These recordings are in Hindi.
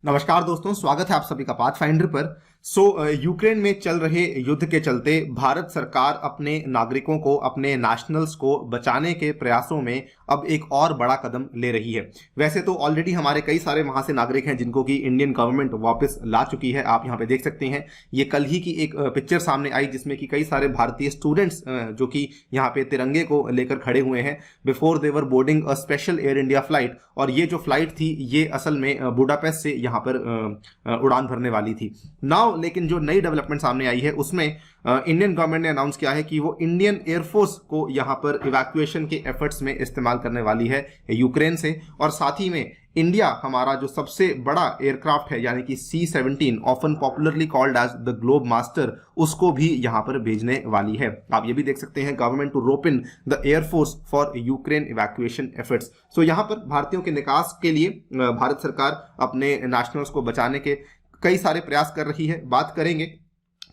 नमस्कार दोस्तों, स्वागत है आप सभी का पाथफाइंडर पर। यूक्रेन में चल रहे युद्ध के चलते भारत सरकार अपने नागरिकों को, अपने नेशनल्स को बचाने के प्रयासों में अब एक और बड़ा कदम ले रही है। वैसे तो ऑलरेडी हमारे कई सारे वहां से नागरिक हैं जिनको कि इंडियन गवर्नमेंट वापस ला चुकी है। आप यहाँ पे देख सकते हैं, ये कल ही की एक पिक्चर सामने आई जिसमें कि कई सारे भारतीय स्टूडेंट्स जो कि यहाँ पे तिरंगे को लेकर खड़े हुए हैं before they were boarding a special air India flight. और ये जो फ्लाइट थी ये असल में बुडापेस्ट से यहाँ पर उड़ान भरने वाली थी। नाउ लेकिन जो नई डेवलपमेंट सामने आई है उसमें इंडियन गवर्नमेंट ने अनाउंस किया है कि वो इंडियन एयरफोर्स को यहां पर इवैक्यूएशन के एफर्ट्स में इस्तेमाल करने वाली है यूक्रेन से। और साथ ही में इंडिया हमारा जो सबसे बड़ा एयरक्राफ्ट है यानी कि C-17 often popularly called as the globe master, उसको भी यहां पर भेजने वाली है। आप ये भी देख सकते हैं, government to rope in the air force for Ukraine evacuation efforts. So यहां पर भारतीयों के निकास के लिए भारत सरकार अपने नेशनल्स को बचाने के कई सारे प्रयास कर रही है। बात करेंगे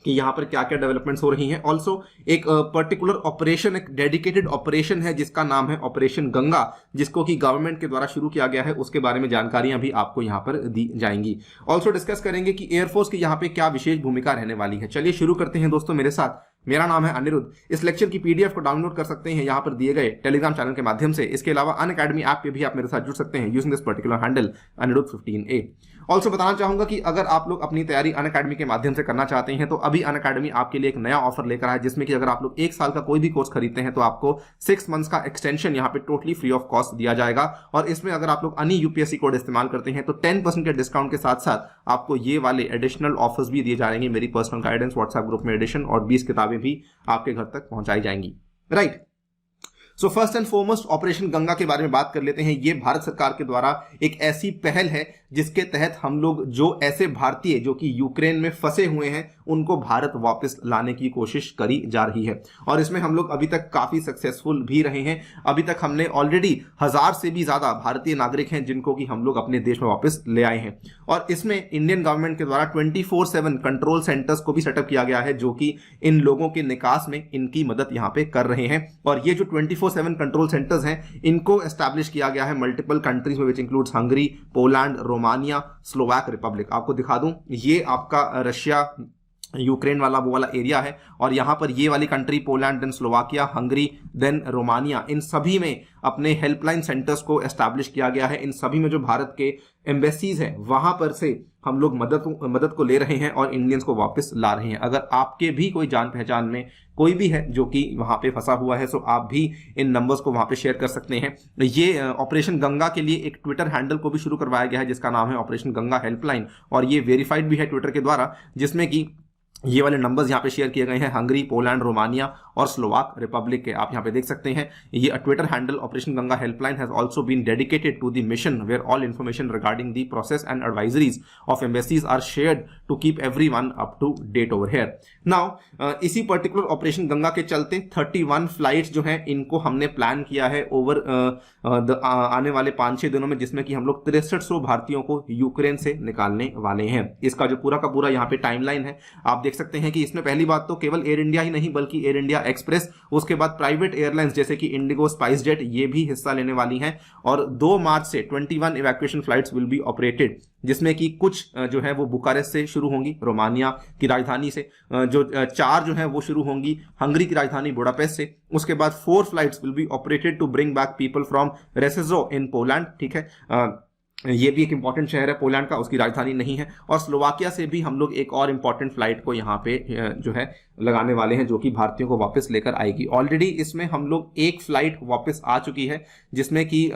कि यहाँ पर क्या क्या डेवलपमेंट्स हो रही हैं। ऑल्सो एक पर्टिकुलर ऑपरेशन, एक डेडिकेटेड ऑपरेशन है जिसका नाम है ऑपरेशन गंगा, जिसको कि गवर्नमेंट के द्वारा शुरू किया गया है। उसके बारे में जानकारियां भी आपको यहाँ पर दी जाएंगी। ऑल्सो डिस्कस करेंगे कि एयरफोर्स की यहाँ पे क्या विशेष भूमिका रहने वाली है। चलिए शुरू करते हैं दोस्तों मेरे साथ। मेरा नाम है अनिरुद्ध। इस लेक्चर की पीडीएफ को डाउनलोड कर सकते हैं यहाँ पर दिए गए टेलीग्राम चैनल के माध्यम से। इसके अलावा अनअकैडमी ऐप पे भी आप मेरे साथ जुड़ सकते हैं using this particular handle Anirudh15A। Also बताना चाहूंगा कि अगर आप लोग अपनी तैयारी अनअकैडमी के माध्यम से करना चाहते हैं तो अभी अनअकैडमी आपके लिए एक नया ऑफर लेकर आया, जिसमें कि अगर आप लोग 1 साल का कोई भी कोर्स खरीदते हैं तो आपको 6 मंथ्स का एक्सटेंशन यहाँ पे टोटली फ्री ऑफ कॉस्ट दिया जाएगा। और इसमें अगर आप लोग अनि यूपीएससी कोड इस्तेमाल करते हैं तो 10% के डिस्काउंट के साथ साथ आपको ये वाले एडिशनल ऑफर्स भी दिए जाएंगे। मेरी पर्सनल गाइडेंस व्हाट्सएप ग्रुप में एडिशन और 20 किताबें भी आपके घर तक पहुंचाई जाएंगी। Right. So first and foremost operation Ganga के बारे में बात कर लेते हैं। ये भारत सरकार के द्वारा एक ऐसी पहल है जिसके तहत हम लोग जो ऐसे भारतीय जो कि यूक्रेन में फंसे हुए हैं उनको भारत वापस लाने की कोशिश करी जा रही है। और इसमें हम लोग अभी तक काफी सक्सेसफुल भी रहे हैं। अभी तक हमने ऑलरेडी 1000 से भी ज्यादा भारतीय नागरिक हैं जिनको कि हम लोग अपने देश में वापस ले आए हैं। और इसमें इंडियन गवर्नमेंट के द्वारा 24/7 कंट्रोल सेंटर्स को भी सेटअप किया गया है जो कि इन लोगों के निकास में इनकी मदद यहां पे कर रहे हैं। और ये जो 24/7 कंट्रोल सेंटर्स हैं इनको एस्टैब्लिश किया गया है मल्टीपल कंट्रीज में, which includes Hungary, Poland, Romania, Slovak Republic. आपको दिखा दूं, ये आपका रशिया यूक्रेन वाला वो वाला एरिया है। और यहां पर ये वाली country Poland, then Slovakia, Hungary, then Romania, इन सभी में अपने हेल्पलाइन सेंटर्स को एस्टैब्लिश किया गया है। इन सभी में जो भारत के एम्बेसीज हैं वहां पर से हम लोग मदद को ले रहे हैं और इंडियंस को वापस ला रहे हैं। अगर आपके भी कोई जान पहचान में कोई भी है जो कि वहां पे फंसा हुआ है, सो आप भी इन नंबर्स को वहां पे शेयर कर सकते हैं। ये ऑपरेशन गंगा के लिए एक ट्विटर हैंडल को भी शुरू करवाया गया है जिसका नाम है ऑपरेशन गंगा हेल्पलाइन। और ये वेरीफाइड भी है ट्विटर के द्वारा, जिसमें कि ये वाले नंबर्स यहाँ पे शेयर किए गए हैं हंगरी, पोलैंड, रोमानिया और स्लोवाक रिपब्लिक के। आप यहाँ पे देख सकते हैं ये Twitter handle operation Ganga helpline has also been dedicated to the mission where all information regarding the process and advisories of embassies are shared to keep everyone up to date over here. Now इसी पर्टिकुलर ऑपरेशन गंगा के चलते 31 फ्लाइट्स जो हैं इनको हमने प्लान किया है ओवर आने वाले 5-6 दिनों में, जिसमें कि हम लोग 6300 भारतीयों को यूक्रेन से निकालने वाले हैं। इसका जो पूरा का पूरा यहाँ पे टाइमलाइन है आप देख सकते हैं कि इसमें पहली बात तो केवल एयर इंडिया ही नहीं बल्कि एयर इंडिया एक्सप्रेस, उसके बाद प्राइवेट एयरलाइंस जैसे कि इंडिगो, स्पाइस जेट, ये भी हिस्सा लेने वाली हैं। और 2 मार्च से 21 evacuation flights will be operated, जिसमें कि कुछ जो है वो बुखारेस्ट से शुरू होंगी, रोमानिया की राजधानी से। जो 4 जो है वो शुरू होंगी हंगरी की राजधानी बुडापेस्ट से। उसके बाद 4 flights will be operated to bring back people from Rzeszow in Poland. ठीक है, ये भी एक इंपॉर्टेंट शहर है पोलैंड का, उसकी राजधानी नहीं है। और स्लोवाकिया से भी हम लोग एक और इंपॉर्टेंट फ्लाइट को यहाँ पे जो है लगाने वाले हैं जो कि भारतीयों को वापस लेकर आएगी। ऑलरेडी इसमें हम लोग एक फ्लाइट वापस आ चुकी है जिसमें कि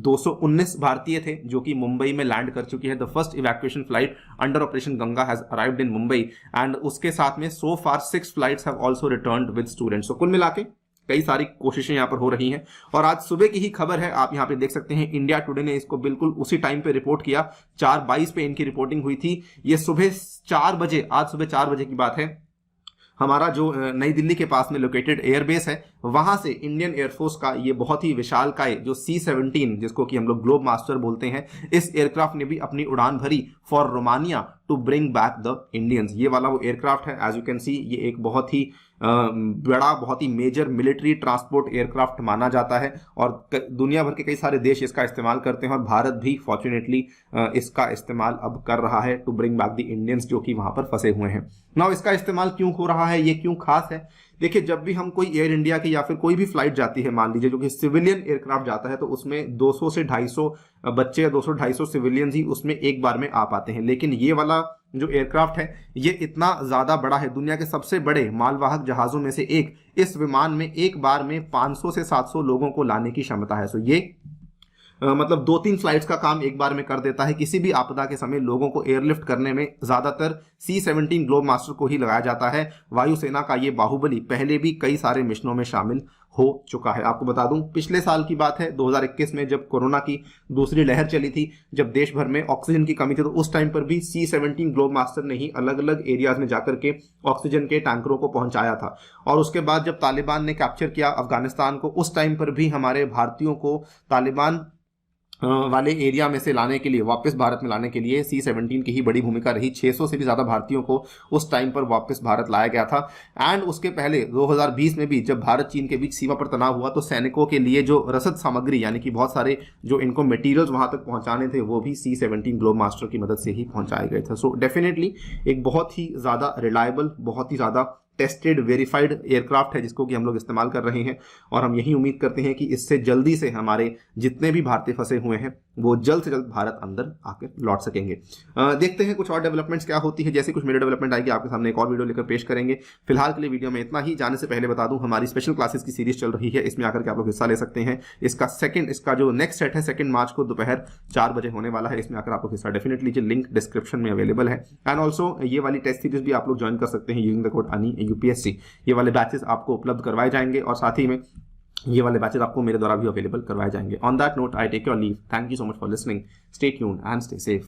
219 भारतीय थे जो कि मुंबई में लैंड कर चुकी है। The first evacuation flight under operation Ganga has arrived in Mumbai and उसके साथ में सो फार 6 flights have also returned with students. तो कुल मिला के कई सारी कोशिशें यहाँ पर हो रही हैं। और आज सुबह की ही खबर है, आप यहाँ पे देख सकते हैं, इंडिया टुडे ने इसको बिल्कुल उसी टाइम पे रिपोर्ट किया। 4:22 पे इनकी रिपोर्टिंग हुई थी। ये सुबह 4 बजे, आज सुबह 4 बजे की बात है, हमारा जो नई दिल्ली के पास में लोकेटेड एयरबेस है वहां से इंडियन एयरफोर्स का ये बहुत ही विशालकाय जो C-17 जिसको कि हम लोग ग्लोब मास्टर बोलते हैं, इस एयरक्राफ्ट ने भी अपनी उड़ान भरी for Romania to bring back the Indians. ये वाला वो एयरक्राफ्ट है, एज यू कैन सी ये एक बहुत ही बड़ा, बहुत ही मेजर मिलिट्री ट्रांसपोर्ट एयरक्राफ्ट माना जाता है और दुनिया भर के कई सारे देश इसका इस्तेमाल करते हैं और भारत भी फॉर्चुनेटली इसका इस्तेमाल अब कर रहा है to bring back the Indians जो कि वहां पर फंसे हुए हैं। नाउ इसका इस्तेमाल क्यों हो रहा है, ये क्यों खास है? देखिए, जब भी हम कोई एयर इंडिया की या फिर कोई भी फ्लाइट जाती है, मान लीजिए जो कि सिविलियन एयरक्राफ्ट जाता है, तो उसमें 200 से 250 बच्चे या 200-250 सिविलियंस ही उसमें एक बार में आ पाते हैं। लेकिन ये वाला जो एयरक्राफ्ट है ये इतना ज्यादा बड़ा है, दुनिया के सबसे बड़े मालवाहक जहाजों में से एक। इस विमान में एक बार में 500 से 700 लोगों को लाने की क्षमता है। सो ये मतलब 2-3 फ्लाइट्स का काम एक बार में कर देता है। किसी भी आपदा के समय लोगों को एयरलिफ्ट करने में ज्यादातर C-17 ग्लोब मास्टर को ही लगाया जाता है। वायुसेना का ये बाहुबली पहले भी कई सारे मिशनों में शामिल हो चुका है। आपको बता दूं, पिछले साल की बात है 2021 में, जब कोरोना की दूसरी लहर चली थी, जब देश भर में ऑक्सीजन की कमी थी, तो उस टाइम पर भी C-17 ग्लोब मास्टर ने ही अलग अलग एरियाज में जाकर के ऑक्सीजन के टैंकरों को पहुंचाया था। और उसके बाद जब तालिबान ने कैप्चर किया अफगानिस्तान को, उस टाइम पर भी हमारे भारतीयों को तालिबान वाले एरिया में से लाने के लिए, वापस भारत में लाने के लिए C-17 की ही बड़ी भूमिका रही। 600 से भी ज्यादा भारतीयों को उस टाइम पर वापस भारत लाया गया था। एंड उसके पहले 2020 में भी जब भारत चीन के बीच सीमा पर तनाव हुआ, तो सैनिकों के लिए जो रसद सामग्री, यानी कि बहुत सारे जो इनको मटेरियल्स वहां तक पहुंचाने थे, वो भी C-17 ग्लोब मास्टर की मदद से ही पहुंचाए गए थे। सो डेफिनेटली एक बहुत ही ज्यादा रिलायबल, बहुत ही ज्यादा टेस्टेड, वेरीफाइड एयरक्राफ्ट है जिसको कि हम लोग इस्तेमाल कर रहे हैं। और हम यही उम्मीद करते हैं कि इससे जल्दी से हमारे जितने भी भारतीय फंसे हुए हैं वो जल्द से जल्द भारत अंदर आकर लौट सकेंगे। देखते हैं कुछ और डेवलपमेंट्स क्या होती है। जैसे कुछ मेरे डेवलपमेंट आएगी आपके सामने एक और वीडियो लेकर पेश करेंगे। फिलहाल के लिए वीडियो में इतना ही। जाने से पहले बता दूं, हमारी स्पेशल क्लासेस की सीरीज चल रही है, इसमें आकर के आप लोग हिस्सा ले सकते हैं। इसका जो नेक्स्ट सेट है 2 मार्च को दोपहर 4 बजे होने वाला है। इसमें आकर आप लोग हिस्सा डेफिनेटली लीजिए, लिंक डिस्क्रिप्शन में अवेलेबल है। एंड ऑल्सो ये वाली टेस्ट सीरीज भी आप लोग ज्वाइन कर सकते हैं using the code ANI UPSC। ये वाले बैचेस आपको उपलब्ध करवाए जाएंगे और साथ ही में ये वाले बैचेस आपको मेरे द्वारा भी अवेलेबल करवाए जाएंगे। On that note, I take your leave. Thank you so much for listening. Stay tuned and stay safe.